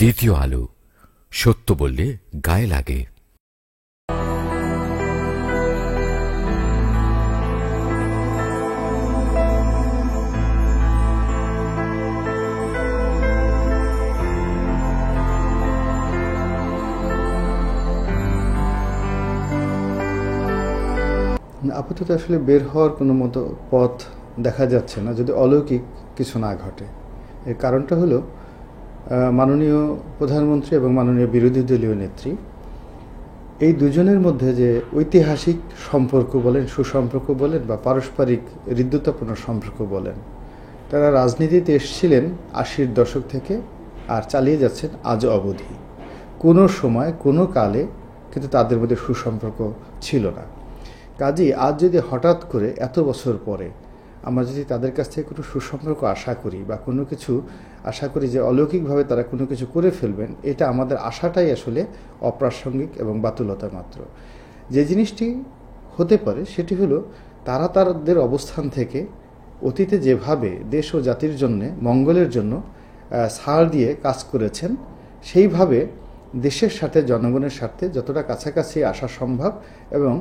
দ্বিতীয় আলো, সত্য বললে গায়ে লাগে। আপাতত আসলে বের হওয়ার কোনো মতো পথ দেখা যাচ্ছে না যদি অলৌকিক কিছু না ঘটে। এর কারণটা হলো মাননীয় প্রধানমন্ত্রী এবং মাননীয় বিরোধী দলীয় নেত্রী এই দুজনের মধ্যে যে ঐতিহাসিক সম্পর্ক বলেন, সুসম্পর্ক বলেন বা পারস্পরিক হৃদ্যতাপূর্ণ সম্পর্ক বলেন, তারা রাজনীতিতে এসেছিলেন ৮০-র দশক থেকে আর চালিয়ে যাচ্ছেন আজও অবধি। কোনো সময় কোনো কালে কিন্তু তাদের মধ্যে সুসম্পর্ক ছিল না। কাজেই আজ যদি হঠাৎ করে এত বছর পরে আমরা যদি তাদের কাছ থেকে কোনো সুসম্পর্ক আশা করি বা কোনো কিছু আশা করি যে অলৌকিকভাবে তারা কোনো কিছু করে ফেলবেন, এটা আমাদের আশাটাই আসলে অপ্রাসঙ্গিক এবং বাতুলতা মাত্র। যে জিনিসটি হতে পারে সেটি হলো তারা তাদের অবস্থান থেকে অতীতে যেভাবে দেশ ও জাতির জন্যে মঙ্গলের জন্য ছাড় দিয়ে কাজ করেছেন, সেইভাবে দেশের সাথে জনগণের স্বার্থে যতটা কাছাকাছি আসা সম্ভব এবং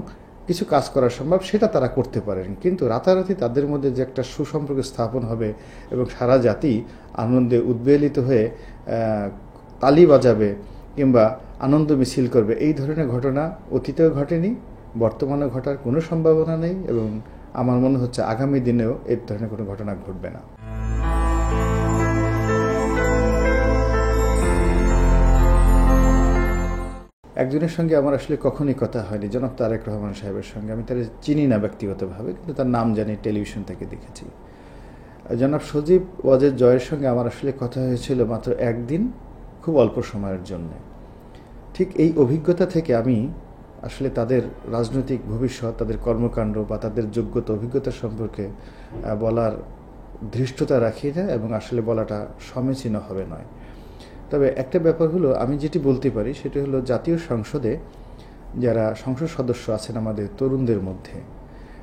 কিছু কাজ করা সম্ভব সেটা তারা করতে পারেন। কিন্তু রাতারাতি তাদের মধ্যে যে একটা সুসম্পর্ক স্থাপন হবে এবং সারা জাতি আনন্দে উদ্বেলিত হয়ে তালি বাজাবে কিংবা আনন্দ মিছিল করবে, এই ধরনের ঘটনা অতীতেও ঘটেনি, বর্তমানে ঘটার কোনো সম্ভাবনা নেই এবং আমার মনে হচ্ছে আগামী দিনেও এই ধরনের কোনো ঘটনা ঘটবে না। একজনের সঙ্গে আমার আসলে কখনই কথা হয়নি, জনাব তারেক রহমান সাহেবের সঙ্গে। আমি তার চিনি না ব্যক্তিগতভাবে, কিন্তু তার নাম জানি, টেলিভিশন থেকে দেখেছি। জনাব সজীব ওয়াজেদ জয়ের সঙ্গে আমার আসলে কথা হয়েছিল মাত্র একদিন, খুব অল্প সময়ের জন্য। ঠিক এই অভিজ্ঞতা থেকে আমি আসলে তাদের রাজনৈতিক ভবিষ্যৎ, তাদের কর্মকাণ্ড বা তাদের যোগ্যতা অভিজ্ঞতা সম্পর্কে বলার ধৃষ্টতা রাখি না এবং আসলে বলাটা সমীচীন হবে নয়। তবে একটা ব্যাপার হলো, আমি যেটি বলতে পারি সেটি হলো জাতীয় সংসদে যারা সংসদ সদস্য আছেন আমাদের তরুণদের মধ্যে,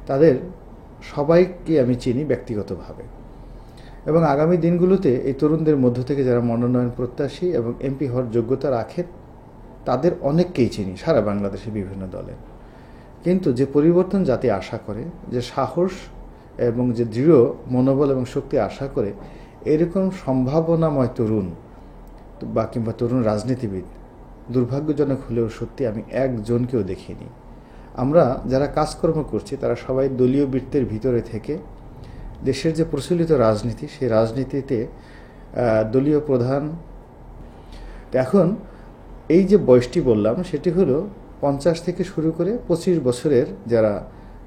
তাদের সবাইকে আমি চিনি ব্যক্তিগতভাবে এবং আগামী দিনগুলোতে এই তরুণদের মধ্য থেকে যারা মনোনয়ন প্রত্যাশী এবং এমপি হওয়ার যোগ্যতা রাখেন তাদের অনেককেই চিনি সারা বাংলাদেশে বিভিন্ন দলে। কিন্তু যে পরিবর্তন জাতি আশা করে, যে সাহস এবং যে দৃঢ় মনোবল এবং শক্তি আশা করে, এরকম সম্ভাবনাময় তরুণ বা কিংবা তরুণ রাজনীতিবিদ দুর্ভাগ্যজনক হলেও সত্যি আমি একজনকেও দেখিনি। আমরা যারা কাজকর্ম করছি তারা সবাই দলীয় বৃত্তের ভিতরে থেকে দেশের যে প্রচলিত রাজনীতি, সেই রাজনীতিতে দলীয় প্রধান। এখন এই যে বয়সটি বললাম সেটি হলো 50 থেকে শুরু করে 25 বছরের যারা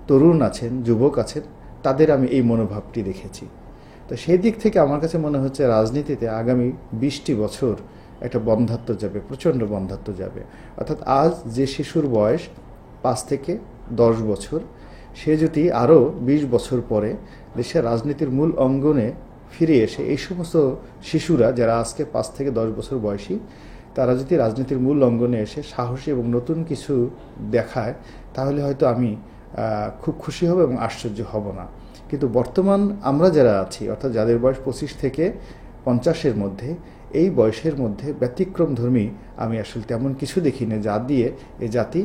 তরুণ আছেন, যুবক আছেন, তাদের আমি এই মনোভাবটি দেখেছি। তো সেই দিক থেকে আমার কাছে মনে হচ্ছে রাজনীতিতে আগামী 20টি বছর একটা বন্ধ্যাত্ব যাবে, প্রচণ্ড বন্ধ্যাত্ব যাবে। অর্থাৎ আজ যে শিশুর বয়স 5 থেকে 10 বছর, সে যদি আরও 20 বছর পরে দেশের রাজনীতির মূল অঙ্গনে ফিরে এসে এই সমস্ত শিশুরা যারা আজকে 5 থেকে 10 বছর বয়সী, তারা যদি রাজনীতির মূল অঙ্গনে এসে সাহসী এবং নতুন কিছু দেখায়, তাহলে হয়তো আমি খুব খুশি হব এবং আশ্চর্য হব না। কিন্তু বর্তমান আমরা যারা আছি, অর্থাৎ যাদের বয়স 25 থেকে 50-এর মধ্যে, এই বয়সের মধ্যে ব্যতিক্রমধর্মী আমি আসলে তেমন কিছু দেখি না যা দিয়ে এ জাতি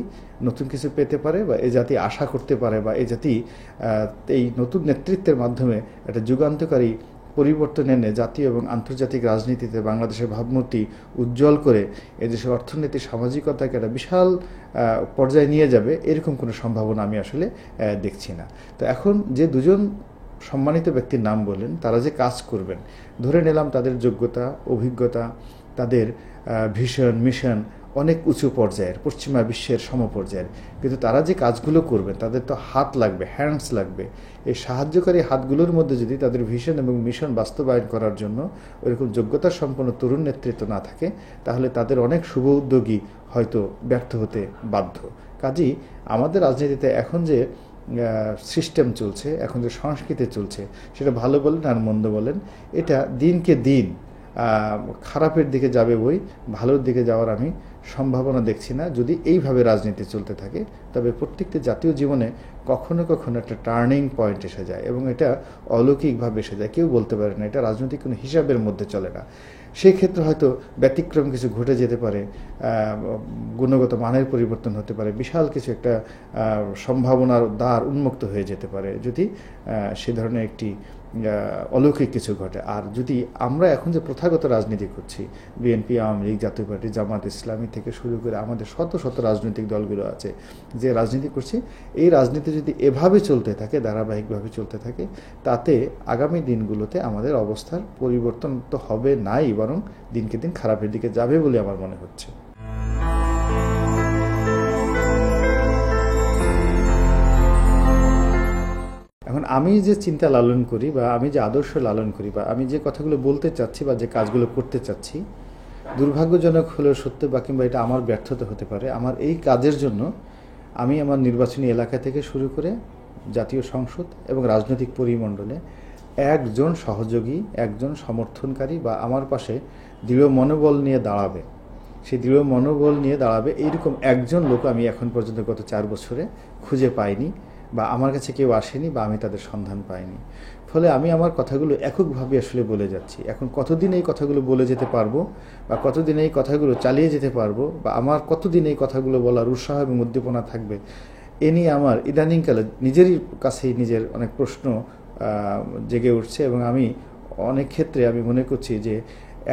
নতুন কিছু পেতে পারে বা এ জাতি আশা করতে পারে বা এ জাতি এই নতুন নেতৃত্বের মাধ্যমে একটা যুগান্তকারী পরিবর্তন এনে জাতীয় এবং আন্তর্জাতিক রাজনীতিতে বাংলাদেশের ভাবমূর্তি উজ্জ্বল করে এদেশের অর্থনীতি, সামাজিকতাকে একটা বিশাল পর্যায়ে নিয়ে যাবে, এরকম কোনো সম্ভাবনা আমি আসলে দেখছি না। তো এখন যে দুজন সম্মানিত ব্যক্তির নাম বললেন, তারা যে কাজ করবেন, ধরে নিলাম তাদের যোগ্যতা, অভিজ্ঞতা, তাদের ভিশন, মিশন অনেক উঁচু পর্যায়ের, পশ্চিমা বিশ্বের সমপর্যায়ের, কিন্তু তারা যে কাজগুলো করবেন তাদের তো হাত লাগবে, হ্যান্ডস লাগবে। এই সাহায্যকারী হাতগুলোর মধ্যে যদি তাদের ভিশন এবং মিশন বাস্তবায়ন করার জন্য ওইরকম যোগ্যতা সম্পন্ন তরুণ নেতৃত্ব না থাকে, তাহলে তাদের অনেক শুভ উদ্যোগী হয়তো ব্যর্থ হতে বাধ্য। কাজেই আমাদের রাজনীতিতে এখন যে সিস্টেম চলছে, এখন যে সংস্কৃতি চলছে, সেটা ভালো বলেন আর মন্দ বলেন, এটা দিনকে দিন খারাপের দিকে যাবে বই, ভালোর দিকে যাওয়ার আমি সম্ভাবনা দেখছি না। যদি এইভাবে রাজনীতি চলতে থাকে তবে প্রত্যেকটি জাতীয় জীবনে কখনো কখনো একটা টার্নিং পয়েন্ট এসে যায় এবং এটা অলৌকিকভাবে এসে যায়, কেউ বলতে পারে না, এটা রাজনৈতিক কোনো হিসাবের মধ্যে চলে না। সেই ক্ষেত্রে হয়তো ব্যতিক্রম কিছু ঘটে যেতে পারে, গুণগত মানের পরিবর্তন হতে পারে, বিশাল কিছু একটা সম্ভাবনার দ্বার উন্মুক্ত হয়ে যেতে পারে যদি সে ধরনের একটি অলৌকিক কিছু ঘটে। আর যদি আমরা এখন যে প্রথাগত রাজনীতি করছি, বিএনপি, আওয়ামী লীগ, জাতীয় পার্টি, জামাত ইসলামী থেকে শুরু করে আমাদের শত শত রাজনৈতিক দলগুলো আছে যে রাজনীতি করছি, এই রাজনীতি যদি এভাবে চলতে থাকে, ধারাবাহিকভাবে চলতে থাকে, তাতে আগামী দিনগুলোতে আমাদের অবস্থার পরিবর্তন তো হবে নাই, বরং দিনকে দিন খারাপের দিকে যাবে বলে আমার মনে হচ্ছে। এখন আমি যে চিন্তা লালন করি বা আমি যে আদর্শ লালন করি বা আমি যে কথাগুলো বলতে চাচ্ছি বা যে কাজগুলো করতে চাচ্ছি, দুর্ভাগ্যজনক হলেও সত্য বা কিংবা এটা আমার ব্যর্থতা হতে পারে। আমার এই কাজের জন্য আমি আমার নির্বাচনী এলাকা থেকে শুরু করে জাতীয় সংসদ এবং রাজনৈতিক পরিমণ্ডলে একজন সহযোগী, একজন সমর্থনকারী বা আমার পাশে দৃঢ় মনোবল নিয়ে দাঁড়াবে, সেই দৃঢ় মনোবল নিয়ে দাঁড়াবে এইরকম একজন লোক আমি এখন পর্যন্ত গত 4 বছরে খুঁজে পাইনি বা আমার কাছে কেউ আসেনি বা আমি তাদের সন্ধান পাইনি। ফলে আমি আমার কথাগুলো এককভাবে আসলে বলে যাচ্ছি। এখন কতদিন এই কথাগুলো বলে যেতে পারবো বা কতদিন এই কথাগুলো চালিয়ে যেতে পারবো বা আমার কতদিন এই কথাগুলো বলার উৎসাহ এবং উদ্দীপনা থাকবে, এ নিয়ে আমার ইদানিংকালে নিজেরই কাছেই নিজের অনেক প্রশ্ন জেগে উঠছে। এবং আমি অনেক ক্ষেত্রে আমি মনে করছি যে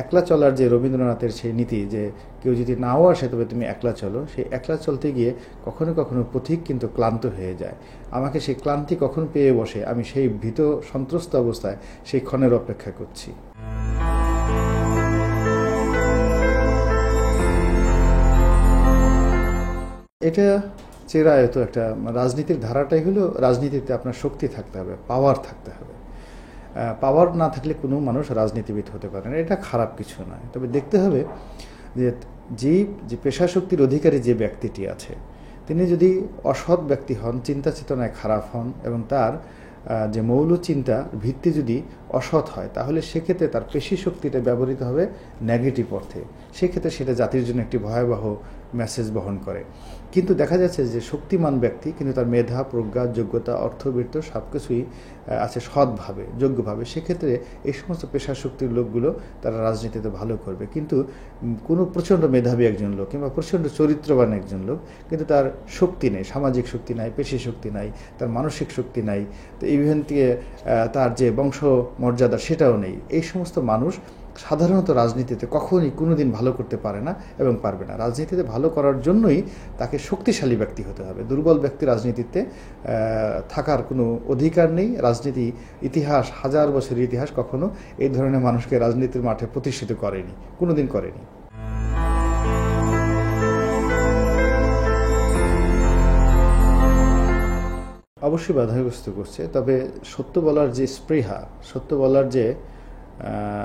একলা চলার যে রবীন্দ্রনাথের সেই নীতি যে কেউ যদি নাও আসে তবে তুমি একলা চলো, সেই একলা চলতে গিয়ে কখনো কখনো পথিক কিন্তু ক্লান্ত হয়ে যায়। আমাকে সেই ক্লান্তি কখন পেয়ে বসে আমি সেই ভীত সন্ত্রস্ত অবস্থায় সেই ক্ষণের অপেক্ষা করছি। এটা চিরায়ত একটা রাজনীতির ধারাটাই হলো, রাজনীতিতে আপনার শক্তি থাকতে হবে, পাওয়ার থাকতে হবে। পাওয়ার না থাকলে কোনো মানুষ রাজনীতিবিদ হতে পারে না, এটা খারাপ কিছু নয়। তবে দেখতে হবে যে পেশা শক্তির অধিকারী যে ব্যক্তিটি আছে তিনি যদি অসৎ ব্যক্তি হন, চিন্তা চেতনায় খারাপ হন এবং তার যে মৌল চিন্তা ভিত্তি যদি অসৎ হয়, তাহলে সেক্ষেত্রে তার পেশি শক্তিটা ব্যবহৃত হবে নেগেটিভ অর্থে। সেক্ষেত্রে সেটা জাতির জন্য একটি ভয়াবহ মেসেজ বহন করে। কিন্তু দেখা যাচ্ছে যে শক্তিমান ব্যক্তি কিন্তু তার মেধা, প্রজ্ঞা, যোগ্যতা, অর্থবৃত্ত সব কিছুই আছে সৎভাবে, যোগ্যভাবে, সেক্ষেত্রে এই সমস্ত পেশা শক্তির লোকগুলো তারা রাজনীতিতে ভালো করবে। কিন্তু কোনো প্রচণ্ড মেধাবী একজন লোক কিংবা প্রচণ্ড চরিত্রবান একজন লোক কিন্তু তার শক্তি নেই, সামাজিক শক্তি নাই, পেশি শক্তি নাই, তার মানসিক শক্তি নাই, তো ইভেন থেকে তার যে বংশ মর্যাদা সেটাও নেই, এই সমস্ত মানুষ সাধারণত রাজনীতিতে কখনই কোনোদিন ভালো করতে পারে না এবং পারবে না। রাজনীতিতে ভালো করার জন্যই তাকে শক্তিশালী ব্যক্তি হতে হবে। দুর্বল ব্যক্তি রাজনীতিতে থাকার কোনো অধিকার নেই। রাজনীতি ইতিহাস, হাজার বছরের ইতিহাস কখনো এই ধরনের মানুষকে রাজনীতির মাঠে প্রতিষ্ঠিত করেনি, কোনোদিন করেনি। অবশ্যই বাধাগ্রস্ত করছে, তবে সত্য বলার যে স্পৃহা, সত্য বলার যে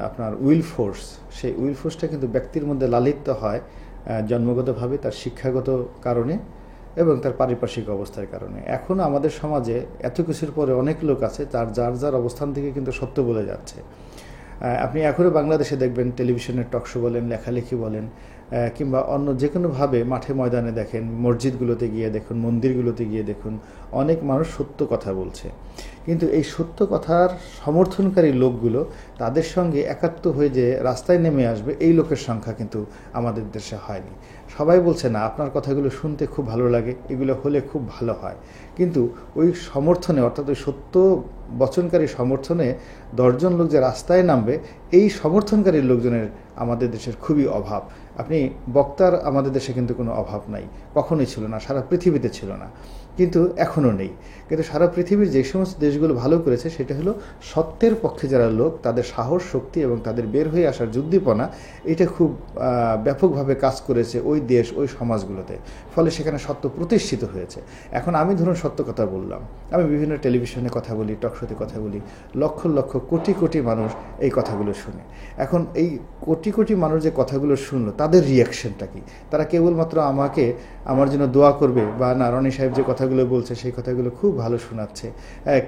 আপনার উইল ফোর্স, সেই উইল ফোর্সটা কিন্তু ব্যক্তির মধ্যে লালিত হয় জন্মগতভাবে, তার শিক্ষাগত কারণে এবং তার পারিপার্শ্বিক অবস্থার কারণে। এখনও আমাদের সমাজে এত কিছুর পরে অনেক লোক আছে যার যার অবস্থান থেকে কিন্তু সত্য বলে যাচ্ছে। আপনি এখনও বাংলাদেশে দেখবেন টেলিভিশনের টকশো বলেন, লেখালেখি বলেন কিংবা অন্য যে কোনোভাবে মাঠে ময়দানে দেখেন, মসজিদগুলোতে গিয়ে দেখুন, মন্দিরগুলোতে গিয়ে দেখুন, অনেক মানুষ সত্য কথা বলছে। কিন্তু এই সত্য কথার সমর্থনকারী লোকগুলো তাদের সঙ্গে একাত্ম হয়ে যে রাস্তায় নেমে আসবে, এই লোকের সংখ্যা কিন্তু আমাদের দেশে হয়নি। সবাই বলছে না আপনার কথাগুলো শুনতে খুব ভালো লাগে, এগুলো হলে খুব ভালো হয়, কিন্তু ওই সমর্থনে, অর্থাৎ ওই সত্য বচনকারী সমর্থনে 10 জন লোক যে রাস্তায় নামবে, এই সমর্থনকারী লোকজনের আমাদের দেশের খুবই অভাব। আপনি বক্তার আমাদের দেশে কিন্তু কোনো অভাব নাই, কখনোই ছিল না, সারা পৃথিবীতে ছিল না, কিন্তু এখনও নেই। কিন্তু সারা পৃথিবীর যে সমস্ত দেশগুলো ভালো করেছে সেটা হলো সত্যের পক্ষে যারা লোক, তাদের সাহস, শক্তি এবং তাদের বের হয়ে আসার উদ্দীপনা, এটা খুব ব্যাপকভাবে কাজ করেছে ওই দেশ, ওই সমাজগুলোতে। ফলে সেখানে সত্য প্রতিষ্ঠিত হয়েছে। এখন আমি ধরুন সত্য কথা বললাম, আমি বিভিন্ন টেলিভিশনে কথা বলি, টকশোতে কথা বলি, লক্ষ লক্ষ কোটি কোটি মানুষ এই কথাগুলো শুনে। এখন এই কোটি কোটি কোটি মানুষ যে কথাগুলো শুনলো তাদের রিয়াকশনটা কি? তারা কেবলমাত্র আমাকে আমার জন্য দোয়া করবে, বা না রনি সাহেব যে কথাগুলো বলছে সেই কথাগুলো খুব ভালো শোনাচ্ছে,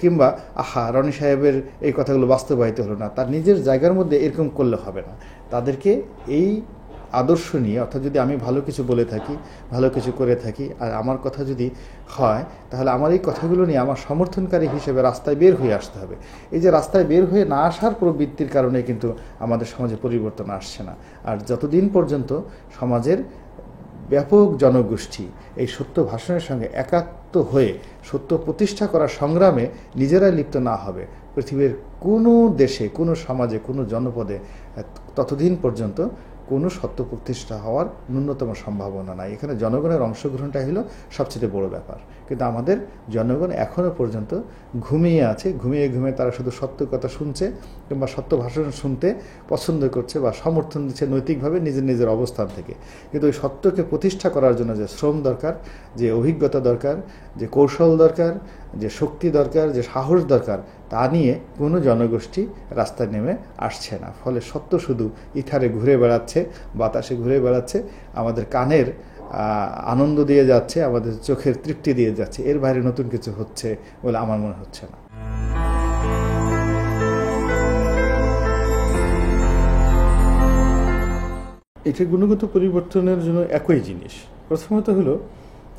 কিংবা আহা রনি সাহেবের এই কথাগুলো বাস্তবায়িত হলো না, তার নিজের জায়গার মধ্যে এরকম করলে হবে না। তাদেরকে এই আদর্শ নিয়ে, অর্থাৎ যদি আমি ভালো কিছু বলে থাকি, ভালো কিছু করে থাকি, আর আমার কথা যদি হয়, তাহলে আমার এই কথাগুলো নিয়ে আমার সমর্থনকারী হিসেবে রাস্তায় বের হয়ে আসতে হবে। এই যে রাস্তায় বের হয়ে না আসার প্রবৃত্তির কারণে কিন্তু আমাদের সমাজে পরিবর্তন আসছে না। আর যতদিন পর্যন্ত সমাজের ব্যাপক জনগোষ্ঠী এই সত্য ভাষণের সঙ্গে একাত্ম হয়ে সত্য প্রতিষ্ঠা করার সংগ্রামে নিজেরাই লিপ্ত না হবে, পৃথিবীর কোনো দেশে, কোনো সমাজে, কোনো জনপদে ততদিন পর্যন্ত কোনো সত্য প্রতিষ্ঠা হওয়ার ন্যূনতম সম্ভাবনা নাই। এখানে জনগণের অংশগ্রহণটাই হলো সবচেয়ে বড় ব্যাপার। কিন্তু আমাদের জনগণ এখনও পর্যন্ত ঘুমিয়ে আছে। ঘুমিয়ে ঘুমিয়ে তারা শুধু সত্য কথা শুনছে কিংবা সত্য ভাষণ শুনতে পছন্দ করছে বা সমর্থন দিচ্ছে নৈতিকভাবে নিজের নিজের অবস্থান থেকে। কিন্তু ওই সত্যকে প্রতিষ্ঠা করার জন্য যে শ্রম দরকার, যে অভিজ্ঞতা দরকার, যে কৌশল দরকার, যে শক্তি দরকার, যে সাহস দরকার, তা নিয়ে কোনো জনগোষ্ঠী রাস্তায় নেমে আসছে না। ফলে সত্য শুধু ইথারে ঘুরে বেড়াচ্ছে, বাতাসে ঘুরে বেড়াচ্ছে, আমাদের কানের আনন্দ দিয়ে যাচ্ছে, আমাদের চোখের তৃপ্তি দিয়ে যাচ্ছে। এর বাইরে নতুন কিছু হচ্ছে বলে আমার মনে হচ্ছে না। এটা গুণগত পরিবর্তনের জন্য একই জিনিস। প্রথমত হলো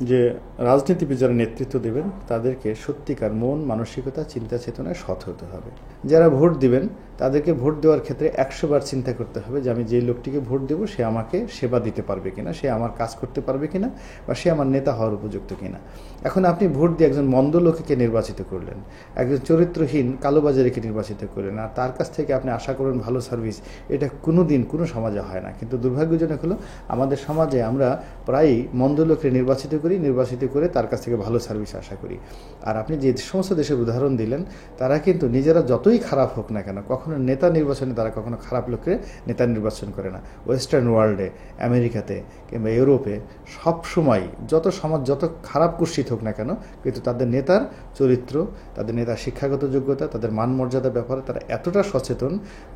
যে রাজনীতিবিদ যারা নেতৃত্ব দেবেন তাদেরকে সত্যিকার মন, মানসিকতা, চিন্তা চেতনায় সৎ হতে হবে। যারা ভোট দিবেন তাদেরকে ভোট দেওয়ার ক্ষেত্রে 100 বার চিন্তা করতে হবে যে আমি যে লোকটিকে ভোট দেব সে আমাকে সেবা দিতে পারবে কিনা, সে আমার কাজ করতে পারবে কিনা, বা সে আমার নেতা হওয়ার উপযুক্ত কিনা। এখন আপনি ভোট দিয়ে একজন মন্দ লোককে নির্বাচিত করলেন, একজন চরিত্রহীন কালোবাজারিকে নির্বাচিত করলেন, আর তার কাছ থেকে আপনি আশা করবেন ভালো সার্ভিস। এটা কোনো দিন কোনো সমাজে হয় না। কিন্তু দুর্ভাগ্যজনক হলো আমাদের সমাজে আমরা প্রায়ই মন্দ লোককে নির্বাচিত করে তার কাছ থেকে ভালো সার্ভিস আশা করি। আর আপনি যে সমস্ত দেশের উদাহরণ দিলেন তারা কিন্তু নিজেরা যতই খারাপ হোক না কেন, কখনো নেতা নির্বাচনে তারা কখনো খারাপ লোককে নেতা নির্বাচন করে না। ওয়েস্টার্ন ওয়ার্ল্ডে, আমেরিকাতে কিংবা ইউরোপে সবসময় যত সমাজ যত খারাপ কুৎসিত হোক না কেন, কিন্তু তাদের নেতার চরিত্র, তাদের নেতার শিক্ষাগত যোগ্যতা, তাদের মান মর্যাদার ব্যাপারে তারা এতটা সচেতন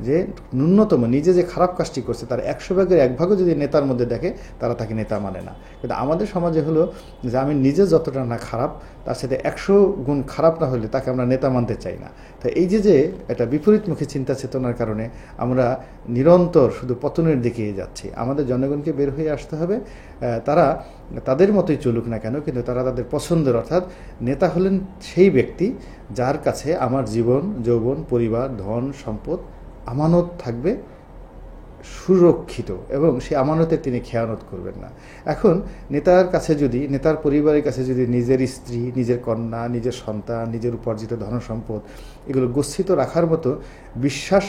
যে ন্যূনতম নিজে যে খারাপ কাজটি করছে তার 100 ভাগের 1 ভাগও যদি নেতার মধ্যে দেখে তারা তাকে নেতা মানে না। কিন্তু আমাদের সমাজে হলো যে আমি নিজে যতটা না খারাপ তার সাথে 100 গুণ খারাপ না হলে তাকে আমরা নেতা মানতে চাই না। তো এই যে একটা বিপরীতমুখী চিন্তা চেতনার কারণে আমরা নিরন্তর শুধু পতনের দিকে যাচ্ছি। আমাদের জনগণকে বের হয়ে আসতে হবে। তারা তাদের মতোই চলুক না কেন, কিন্তু তারা তাদের পছন্দের, অর্থাৎ নেতা হলেন সেই ব্যক্তি যার কাছে আমার জীবন, যৌবন, পরিবার, ধন, সম্পদ আমানত থাকবে সুরক্ষিত, এবং সেই আমানতের তিনি খেয়ানত করবেন না। এখন নেতার কাছে যদি, নেতার পরিবারের কাছে যদি নিজের স্ত্রী, নিজের কন্যা, নিজের সন্তান, নিজের উপার্জিত ধনসম্পদ এগুলো গচ্ছিত রাখার মতো বিশ্বাস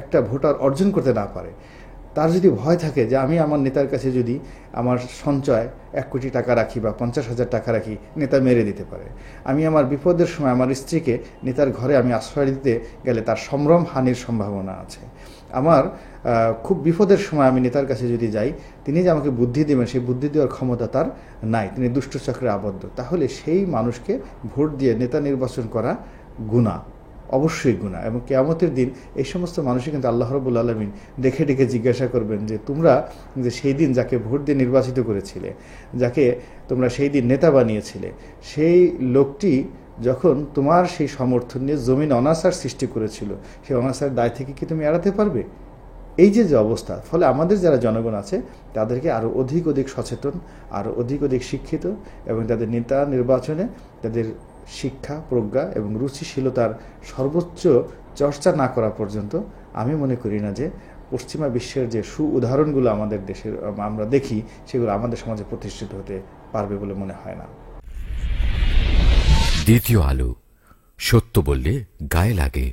একটা ভোটার অর্জন করতে না পারে, তার যদি ভয় থাকে যে আমি আমার নেতার কাছে যদি আমার সঞ্চয় 1 কোটি টাকা রাখি বা 50,000 টাকা রাখি, নেতা মেরে দিতে পারে। আমি আমার বিপদের সময় আমার স্ত্রীকে নেতার ঘরে আমি আশ্রয় দিতে গেলে তার সম্ভ্রম হানির সম্ভাবনা আছে। আমার খুব বিপদের সময় আমি নেতার কাছে যদি যাই, তিনি যে আমাকে বুদ্ধি দেবেন সেই বুদ্ধি দেওয়ার ক্ষমতা তার নাই, তিনি দুষ্টচক্রে আবদ্ধ। তাহলে সেই মানুষকে ভোট দিয়ে নেতা নির্বাচন করা গুনাহ, অবশ্যই গুনাহ। এবং কিয়ামতের দিন এই সমস্ত মানুষই কিন্তু আল্লাহ রাব্বুল আলামিন ডেকে ডেকে জিজ্ঞাসা করবেন যে তোমরা যে সেই দিন যাকে ভোট দিয়ে নির্বাচিত করেছিলে, যাকে তোমরা সেই দিন নেতা বানিয়েছিলে, সেই লোকটি যখন তোমার সেই সমর্থন নিয়ে জমিন অনাচার সৃষ্টি করেছিল, সেই অনাচারের দায় থেকে কি তুমি এড়াতে পারবে? এই যে অবস্থা, ফলে আমাদের যারা জনগণ আছে তাদেরকে আরও অধিক সচেতন, আরও অধিক শিক্ষিত, এবং তাদের নেতা নির্বাচনে তাদের শিক্ষা, প্রজ্ঞা এবং রুচিশীলতার সর্বোচ্চ চর্চা না করা পর্যন্ত আমি মনে করি না যে পশ্চিমা বিশ্বের যে উদাহরণগুলো আমাদের দেশের আমরা দেখি সেগুলো আমাদের সমাজে প্রতিষ্ঠিত হতে পারবে বলে মনে হয় না। দ্বিতীয় আলো, সত্য বললে গায়ে লাগে।